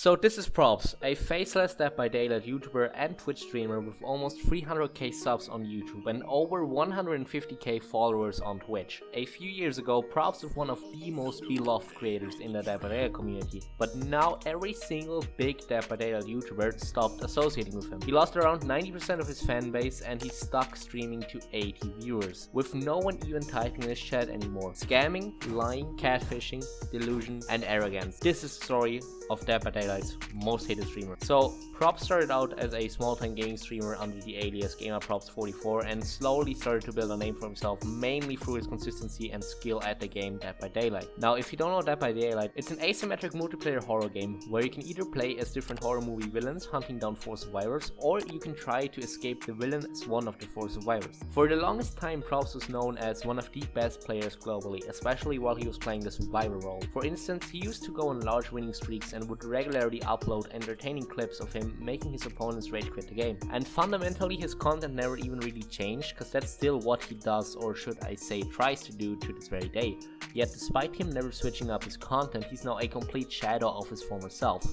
So this is Probzz, a faceless Dead by Daylight YouTuber and Twitch streamer with almost 300k subs on YouTube and over 150k followers on Twitch. A few years ago, Probzz was one of the most beloved creators in the Dead by Daylight community, but now every single big Dead by Daylight YouTuber stopped associating with him. He lost around 90% of his fan base and he's stuck streaming to 80 viewers, with no one even typing in his chat anymore. Scamming, lying, catfishing, delusion, and arrogance. This is the story of Dead by Daylight's most hated streamer. So Probzz started out as a small-time gaming streamer under the alias GamerProbzz44 and slowly started to build a name for himself, mainly through his consistency and skill at the game Dead by Daylight. Now, if you don't know Dead by Daylight, it's an asymmetric multiplayer horror game where you can either play as different horror movie villains hunting down 4 survivors, or you can try to escape the villain as one of the 4 survivors. For the longest time, Probzz was known as one of the best players globally, especially while he was playing the survivor role. For instance, he used to go on large winning streaks and would regularly upload entertaining clips of him making his opponents rage quit the game. And fundamentally, his content never even really changed, cause that's still what he does, or should I say tries to do, to this very day. Yet despite him never switching up his content, he's now a complete shadow of his former self,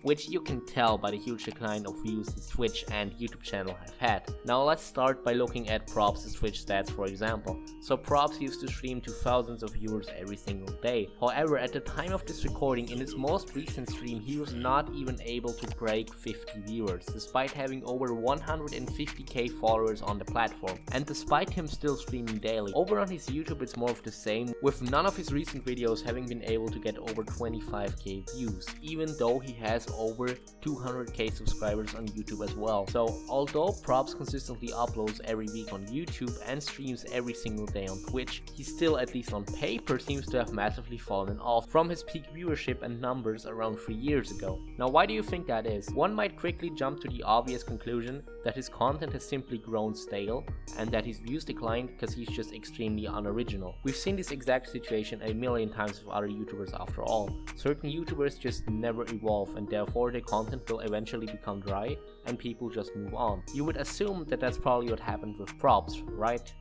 which you can tell by the huge decline of views his Twitch and YouTube channel have had. Now let's start by looking at Probzz' Twitch stats, for example. So Probzz used to stream to thousands of viewers every single day. However, at the time of this recording, in his most recent stream, he was not even able to break 50 viewers, despite having over 150k followers on the platform, and despite him still streaming daily. Over on his YouTube, it's more of the same, with none of his recent videos having been able to get over 25k views, even though he has over 200k subscribers on YouTube as well. So although Probzz consistently uploads every week on YouTube and streams every single day on Twitch, he still, at least on paper, seems to have massively fallen off from his peak viewership and numbers around 3 years ago. Now, why do you think that is? One might quickly jump to the obvious conclusion that his content has simply grown stale and that his views declined because he's just extremely unoriginal. We've seen this exact situation a million times with other YouTubers after all. Certain YouTubers just never evolve and therefore their content will eventually become dry and people just move on. You would assume that that's probably what happened with Probzz, right?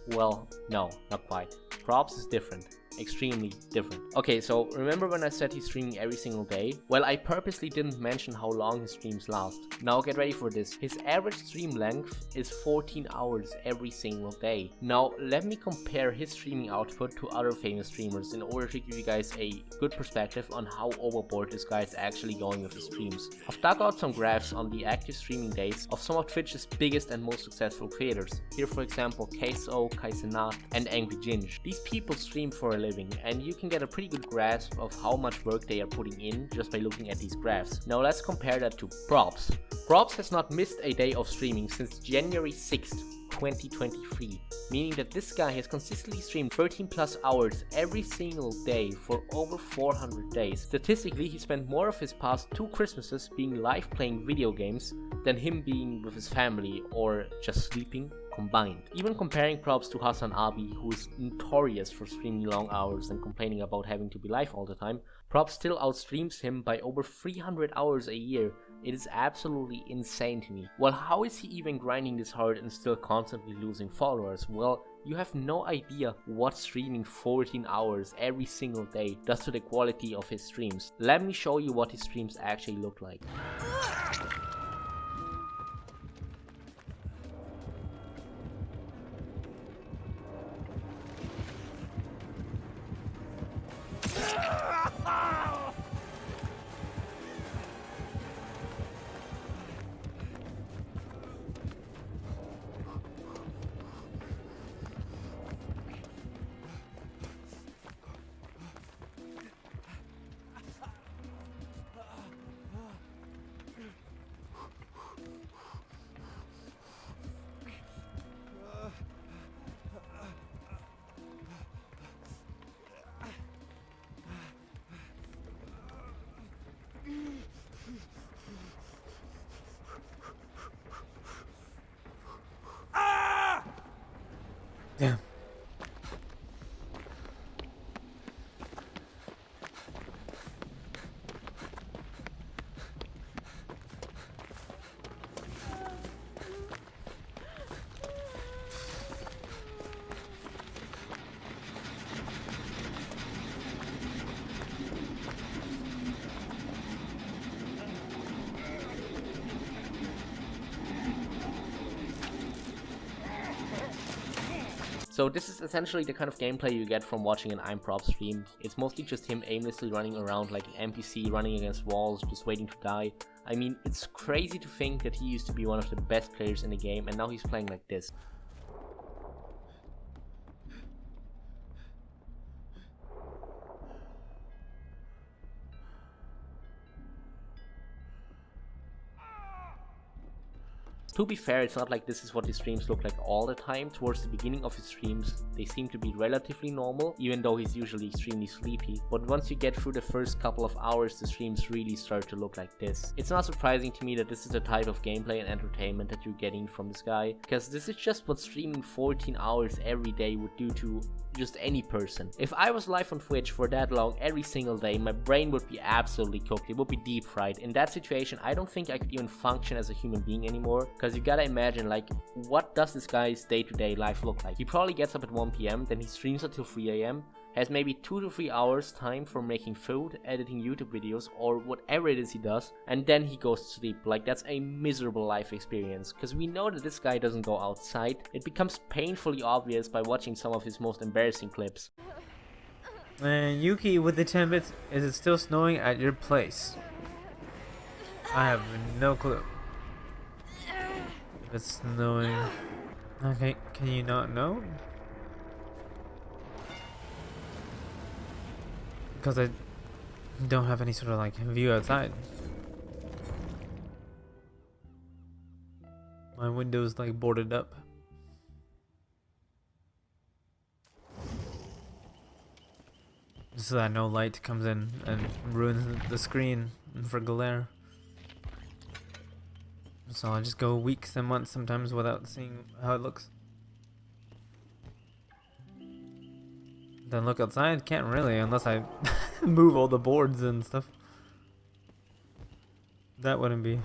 Well, no, not quite. Probzz is different. Extremely different. Okay, so remember when I said he's streaming every single day? Well, I purposely didn't mention how long his streams last. Now get ready for this. His average stream length is 14 hours every single day. Now let me compare his streaming output to other famous streamers in order to give you guys a good perspective on how overboard this guy is actually going with his streams. I've dug out some graphs on the active streaming days of some of Twitch's biggest and most successful creators. Here, for example, Queso, Kaisenat, and Angry Ginge. These people stream for a living, and you can get a pretty good grasp of how much work they are putting in just by looking at these graphs. Now let's compare that to Probzz. Probzz has not missed a day of streaming since January 6th, 2023, meaning that this guy has consistently streamed 13 plus hours every single day for over 400 days. Statistically, he spent more of his past 2 Christmases being live playing video games than him being with his family or just sleeping combined. Even comparing Probzz to Hassan Abi, who is notorious for streaming long hours and complaining about having to be live all the time, Probzz still outstreams him by over 300 hours a year. It is absolutely insane to me. Well, how is he even grinding this hard and still constantly losing followers? Well, you have no idea what streaming 14 hours every single day does to the quality of his streams. Let me show you what his streams actually look like. Damn. So this is essentially the kind of gameplay you get from watching an ImProbzz stream. It's mostly just him aimlessly running around like an NPC, running against walls, just waiting to die. I mean, it's crazy to think that he used to be one of the best players in the game and now he's playing like this. To be fair, it's not like this is what his streams look like all the time. Towards the beginning of his streams, they seem to be relatively normal, even though he's usually extremely sleepy. But once you get through the first couple of hours, the streams really start to look like this. It's not surprising to me that this is the type of gameplay and entertainment that you're getting from this guy, because this is just what streaming 14 hours every day would do to just any person. If I was live on Twitch for that long every single day, my brain would be absolutely cooked. It would be deep fried. In that situation, I don't think I could even function as a human being anymore, because you gotta imagine, like, what does this guy's day-to-day life look like? He probably gets up at 1 PM, then he streams until 3 AM, has maybe 2 to 3 hours time for making food, editing YouTube videos, or whatever it is he does, and then he goes to sleep. Like, that's a miserable life experience, because we know that this guy doesn't go outside. It becomes painfully obvious by watching some of his most embarrassing clips. Yuki with the 10 bits, is it still snowing at your place? I have no clue. If it's snowing. Okay, can you not know? Because I don't have any sort of like view outside. My window's like boarded up. So that no light comes in and ruins the screen for glare. So I just go weeks and months sometimes without seeing how it looks. Then look outside, can't really unless I move all the boards and stuff. That wouldn't be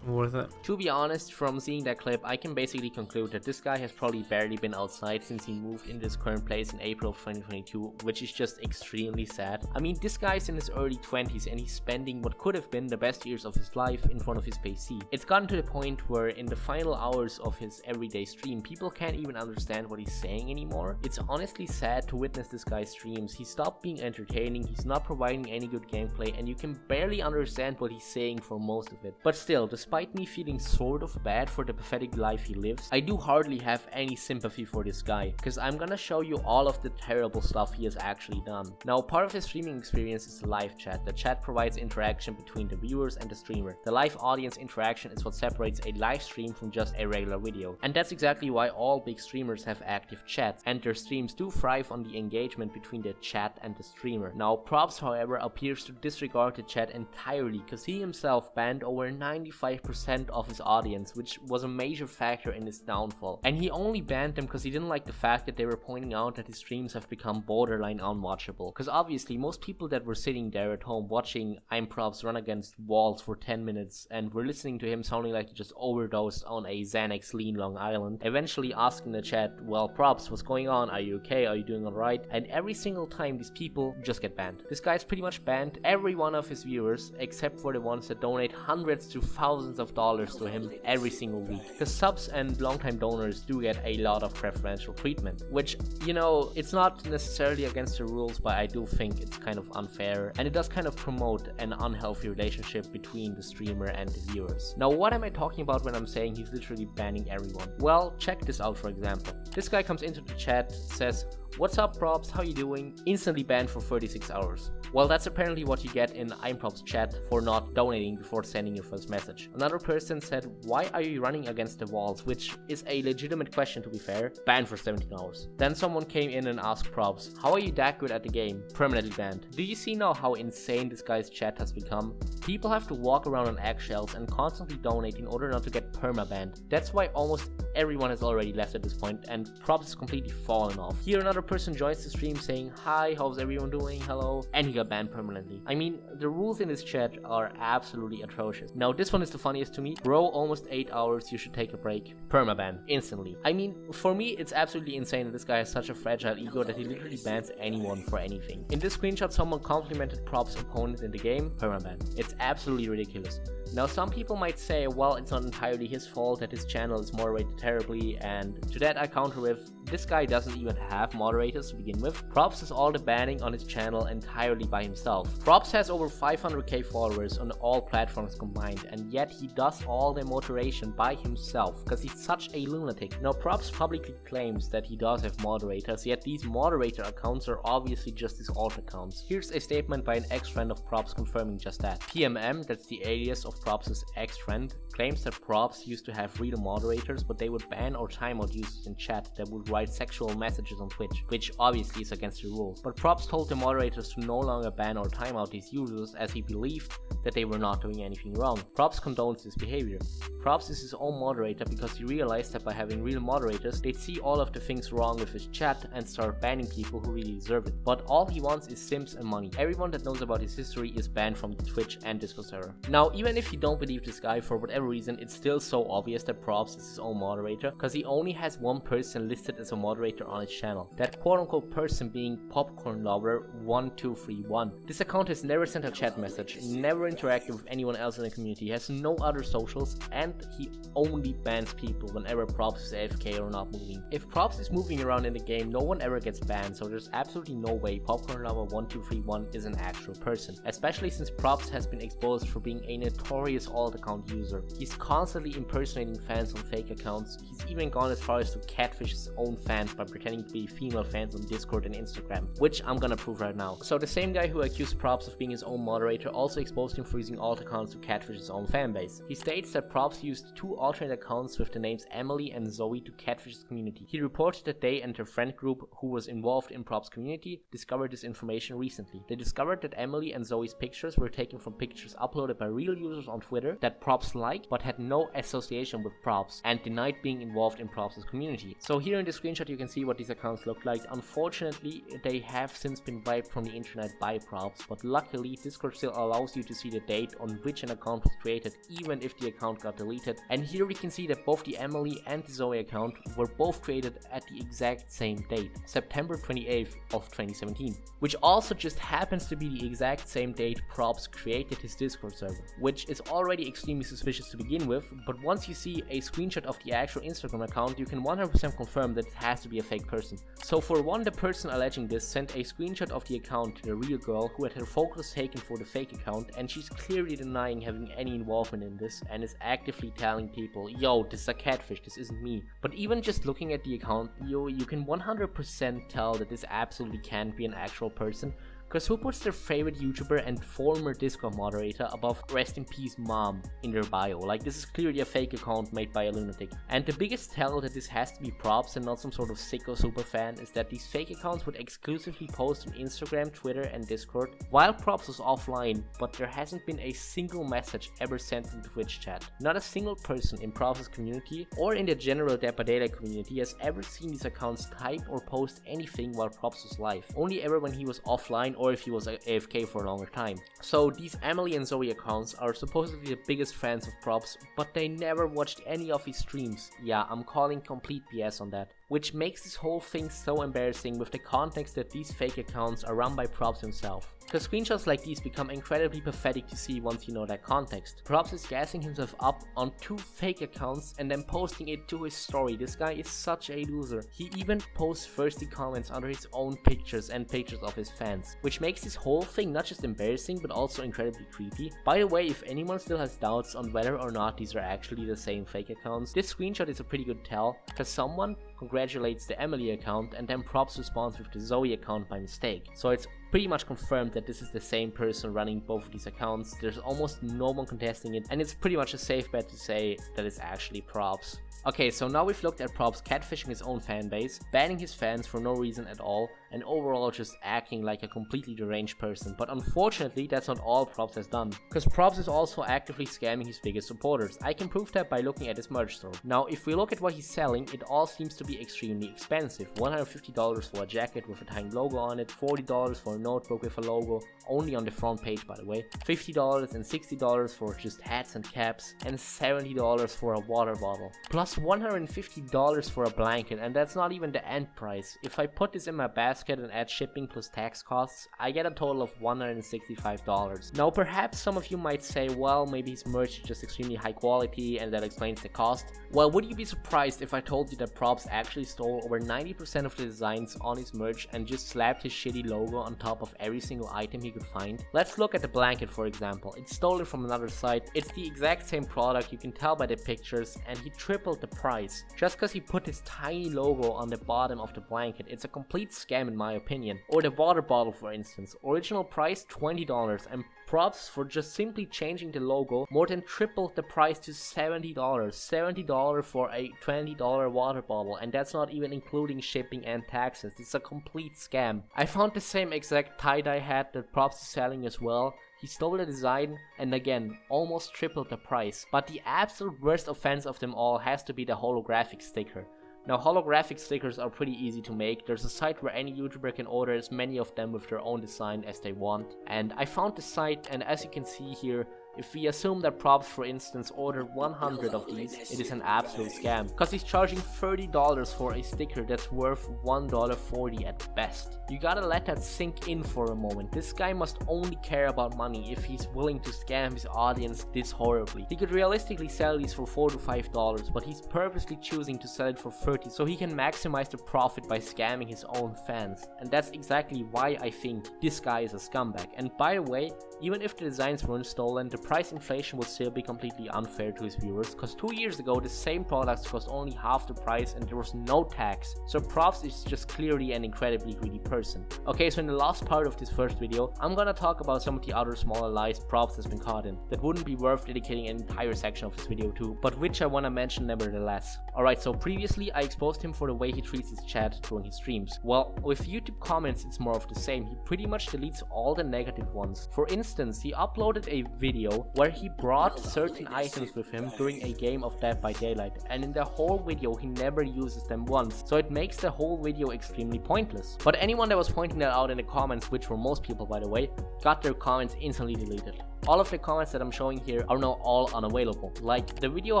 worth it. To be honest, from seeing that clip, I can basically conclude that this guy has probably barely been outside since he moved into his current place in April of 2022, which is just extremely sad. I mean, this guy's in his early 20s and he's spending what could have been the best years of his life in front of his PC. It's gotten to the point where in the final hours of his everyday stream, people can't even understand what he's saying anymore. It's honestly sad to witness this guy's streams. He stopped being entertaining, he's not providing any good gameplay, and you can barely understand what he's saying for most of it. But still, despite me feeling sort of bad for the pathetic life he lives, I do hardly have any sympathy for this guy, because I'm gonna show you all of the terrible stuff he has actually done. Now, part of his streaming experience is the live chat. The chat provides interaction between the viewers and the streamer. The live audience interaction is what separates a live stream from just a regular video. And that's exactly why all big streamers have active chats, and their streams do thrive on the engagement between the chat and the streamer. Now, Probzz, however, appears to disregard the chat entirely, because he himself banned over 95% of his audience, which was a major factor in his downfall. And he only banned them because he didn't like the fact that they were pointing out that his streams have become borderline unwatchable. Because obviously most people that were sitting there at home watching ImProbzz run against walls for 10 minutes and were listening to him sounding like he just overdosed on a Xanax lean Long Island, eventually asking the chat, well, Probzz, what's going on? Are you okay? Are you doing alright? And every single time these people just get banned. This guy's pretty much banned every one of his viewers except for the ones that donate hundreds to thousands of dollars to him every single week, because subs and longtime donors do get a lot of preferential treatment, which, you know, it's not necessarily against the rules, but I do think it's kind of unfair, and it does kind of promote an unhealthy relationship between the streamer and the viewers. Now, what am I talking about when I'm saying he's literally banning everyone? Well, check this out. For example, this guy comes into the chat, says, "What's up, Probzz? How you doing?" Instantly banned for 36 hours. Well, that's apparently what you get in ImProbzz chat for not donating before sending your first message. Another person said, "Why are you running against the walls?" which is a legitimate question, to be fair. Banned for 17 hours. Then someone came in and asked Probzz, "How are you that good at the game?" Permanently banned. Do you see now how insane this guy's chat has become? People have to walk around on eggshells and constantly donate in order not to get perma-banned. That's why almost everyone has already left at this point, and Probzz has completely fallen off. Here another person joins the stream saying, "Hi, how's everyone doing? Hello," and he got banned permanently. I mean, the rules in this chat are absolutely atrocious. Now, this one is the funniest to me. "Bro, almost 8 hours, you should take a break." Permaban, instantly. I mean, for me, it's absolutely insane that this guy has such a fragile ego that he literally bans anyone for anything. In this screenshot, someone complimented Probzz opponent in the game, permaban. It's absolutely ridiculous. Now some people might say, well, it's not entirely his fault that his channel is moderated terribly, and to that I counter with, this guy doesn't even have moderators to begin with. Probzz does all the banning on his channel entirely by himself. Probzz has over 500k followers on all platforms combined, and yet he does all the moderation by himself because he's such a lunatic. Now Probzz publicly claims that he does have moderators, yet these moderator accounts are obviously just his alt accounts. Here's a statement by an ex-friend of Probzz confirming just that. PMM, that's the alias of Probzz's ex-friend, claims that Probzz used to have real moderators, but they would ban or timeout users in chat that would write sexual messages on Twitch, which obviously is against the rules. But Probzz told the moderators to no longer ban or timeout these users as he believed that they were not doing anything wrong. Probzz condones this behavior. Probzz is his own moderator because he realized that by having real moderators, they'd see all of the things wrong with his chat and start banning people who really deserve it. But all he wants is sims and money. Everyone that knows about his history is banned from the Twitch and Discord server. Now, even if you don't believe this guy for whatever reason, it's still so obvious that Probzz is his own moderator because he only has one person listed as a moderator on his channel. That quote-unquote person being Popcorn Lover 1231. This account has never sent a chat message, never interacted with anyone else in the community, has no other socials, and he only bans people whenever Probzz is AFK or not moving. If Probzz is moving around in the game, no one ever gets banned, so there's absolutely no way Popcorn Lover 1231 is an actual person, especially since Probzz has been exposed for being a notorious alt account user. He's constantly impersonating fans on fake accounts. He's even gone as far as to catfish his own fans by pretending to be female fans on Discord and Instagram, which I'm gonna prove right now. So the same guy who accused Probzz of being his own moderator also exposed him for using alt accounts to catfish his own fanbase. He states that Probzz used two alternate accounts with the names Emily and Zoe to catfish his community. He reported that they and their friend group who was involved in Probzz community discovered this information recently. They discovered that Emily and Zoe's pictures were taken from pictures uploaded by real users on Twitter that Probzz liked but had no association with Probzz and denied being involved in Probzz community. So here in the screenshot you can see what these accounts look like. Unfortunately, they have since been wiped from the internet by Probzz, but luckily Discord still allows you to see the date on which an account was created even if the account got deleted. And here we can see that both the Emily and the Zoe account were both created at the exact same date, September 28th of 2017, which also just happens to be the exact same date Probzz created his Discord server, which is already extremely suspicious to begin with, but once you see a screenshot of the actual Instagram account, you can 100% confirm that it has to be a fake person. So for one, the person alleging this sent a screenshot of the account to the real girl who had her photos taken for the fake account, and she's clearly denying having any involvement in this and is actively telling people, yo, this is a catfish, this isn't me. But even just looking at the account, you can 100% tell that this absolutely can't be an actual person. Because who puts their favorite YouTuber and former Discord moderator above rest in peace mom in their bio? Like, this is clearly a fake account made by a lunatic. And the biggest tell that this has to be Probzz and not some sort of sicko super fan is that these fake accounts would exclusively post on Instagram, Twitter and Discord while Probzz was offline, but there hasn't been a single message ever sent in Twitch chat. Not a single person in Probzz community or in the general Dead by Daylight community has ever seen these accounts type or post anything while Probzz was live. Only ever when he was offline or if he was AFK for a longer time. So these Emily and Zoe accounts are supposedly the biggest fans of Probzz, but they never watched any of his streams. Yeah, I'm calling complete BS on that. Which makes this whole thing so embarrassing with the context that these fake accounts are run by Probzz himself. Because screenshots like these become incredibly pathetic to see once you know that context. Probzz is gassing himself up on two fake accounts and then posting it to his story. This guy is such a loser. He even posts thirsty comments under his own pictures and pictures of his fans, which makes this whole thing not just embarrassing but also incredibly creepy. By the way, if anyone still has doubts on whether or not these are actually the same fake accounts, this screenshot is a pretty good tell, because someone congratulates the Emily account and then Probzz responds with the Zoe account by mistake. So it's pretty much confirmed that this is the same person running both of these accounts. There's almost no one contesting it, and it's pretty much a safe bet to say that it's actually Probzz. Okay, so now we've looked at Probzz catfishing his own fanbase, banning his fans for no reason at all, and overall just acting like a completely deranged person. But unfortunately, that's not all Probzz has done, because Probzz is also actively scamming his biggest supporters. I can prove that by looking at his merch store. Now, if we look at what he's selling, it all seems to be extremely expensive. $150 for a jacket with a tiny logo on it, $40 for a notebook with a logo, only on the front page by the way, $50 and $60 for just hats and caps, and $70 for a water bottle, plus $150 for a blanket, and that's not even the end price. If I put this in my basket and add shipping plus tax costs, I get a total of $165. Now perhaps some of you might say, well, maybe his merch is just extremely high quality and that explains the cost. Well, would you be surprised if I told you that Probzz actually stole over 90% of the designs on his merch and just slapped his shitty logo on top of every single item he could find? Let's look at the blanket for example. It's stolen from another site, it's the exact same product, you can tell by the pictures, and he tripled the price just because he put his tiny logo on the bottom of the blanket. It's a complete scam in my opinion. Or the water bottle for instance, original price $20 and Probzz, for just simply changing the logo, more than tripled the price to $70. $70 for a $20 water bottle, and that's not even including shipping and taxes. It's a complete scam. I found the same exact tie-dye hat that Probzz is selling as well. He stole the design and again almost tripled the price. But the absolute worst offense of them all has to be the holographic sticker. Now holographic stickers are pretty easy to make. There's a site where any YouTuber can order as many of them with their own design as they want. And I found the site, and as you can see here, if we assume that Probzz for instance ordered 100 of these, it is an absolute scam. Cause he's charging $30 for a sticker that's worth $1.40 at best. You gotta let that sink in for a moment. This guy must only care about money if he's willing to scam his audience this horribly. He could realistically sell these for $4 to $5, but he's purposely choosing to sell it for $30 so he can maximize the profit by scamming his own fans. And that's exactly why I think this guy is a scumbag. And by the way, even if the designs weren't stolen, the price inflation would still be completely unfair to his viewers, cause 2 years ago the same products cost only half the price and there was no tax. So Probzz is just clearly an incredibly greedy person. Okay, so in the last part of this first video, I'm gonna talk about some of the other smaller lies Probzz has been caught in that wouldn't be worth dedicating an entire section of this video to, but which I wanna mention nevertheless. Alright, so previously I exposed him for the way he treats his chat during his streams. Well, with YouTube comments it's more of the same. He pretty much deletes all the negative ones. For instance, he uploaded a video where he brought certain items with him during a game of Dead by Daylight, and in the whole video he never uses them once, so it makes the whole video extremely pointless. But anyone that was pointing that out in the comments, which were most people by the way, got their comments instantly deleted. All of the comments that I'm showing here are now all unavailable. Like, the video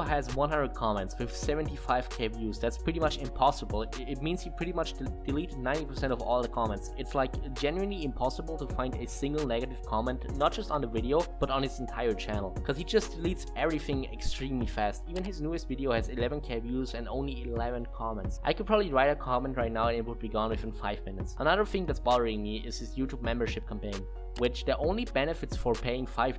has 100 comments with 75k views. That's pretty much impossible. It means he pretty much deleted 90% of all the comments. It's like genuinely impossible to find a single negative comment, not just on the video, but on his entire channel. Because he just deletes everything extremely fast. Even his newest video has 11k views and only 11 comments. I could probably write a comment right now and it would be gone within 5 minutes. Another thing that's bothering me is his YouTube membership campaign, which the only benefits for paying $5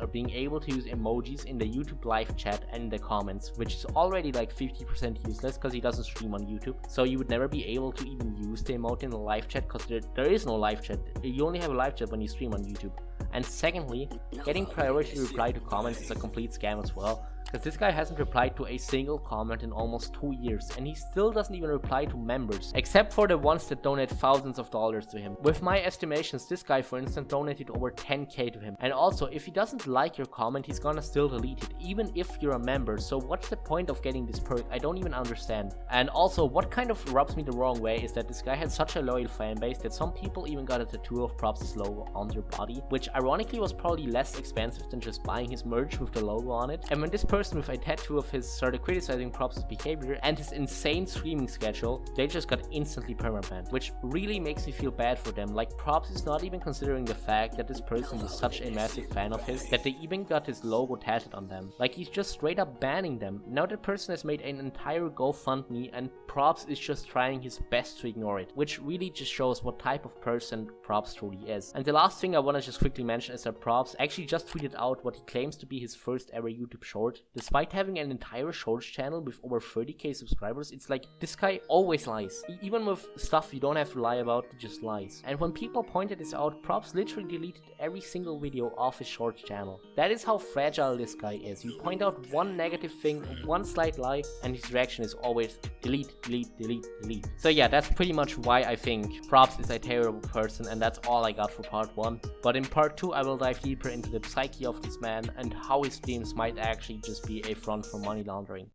are being able to use emojis in the YouTube live chat and in the comments, which is already like 50% useless because he doesn't stream on YouTube. So you would never be able to even use the emote in the live chat because there is no live chat. You only have a live chat when you stream on YouTube. And secondly, getting priority reply to comments is a complete scam as well, because this guy hasn't replied to a single comment in almost 2 years, and he still doesn't even reply to members, except for the ones that donate thousands of dollars to him. With my estimations, this guy for instance donated over 10k to him. And also, if he doesn't like your comment, he's gonna still delete it, even if you're a member. So what's the point of getting this perk? I don't even understand. And also, what kind of rubs me the wrong way is that this guy had such a loyal fan base that some people even got a tattoo of Probzz' logo on their body, which ironically was probably less expensive than just buying his merch with the logo on it. And when this person with a tattoo of his started criticizing Probzz' behavior and his insane streaming schedule, they just got instantly permabanned, which really makes me feel bad for them. Like, Probzz is not even considering the fact that this person was such a massive fan of his that they even got his logo tattooed on them. Like, he's just straight up banning them. Now that person has made an entire GoFundMe and Probzz is just trying his best to ignore it, which really just shows what type of person Probzz truly is. And the last thing I want to just quickly mention is that Probzz actually just tweeted out what he claims to be his first ever YouTube short. Despite having an entire shorts channel with over 30k subscribers, it's like, this guy always lies. Even with stuff you don't have to lie about, he just lies. And when people pointed this out, Probzz literally deleted every single video off his shorts channel. That is how fragile this guy is. You point out one negative thing, one slight lie, and his reaction is always delete, delete, delete, delete. So yeah, that's pretty much why I think Probzz is a terrible person, and that's all I got for part 1. But in part 2 I will dive deeper into the psyche of this man and how his streams might actually just be a front for money laundering.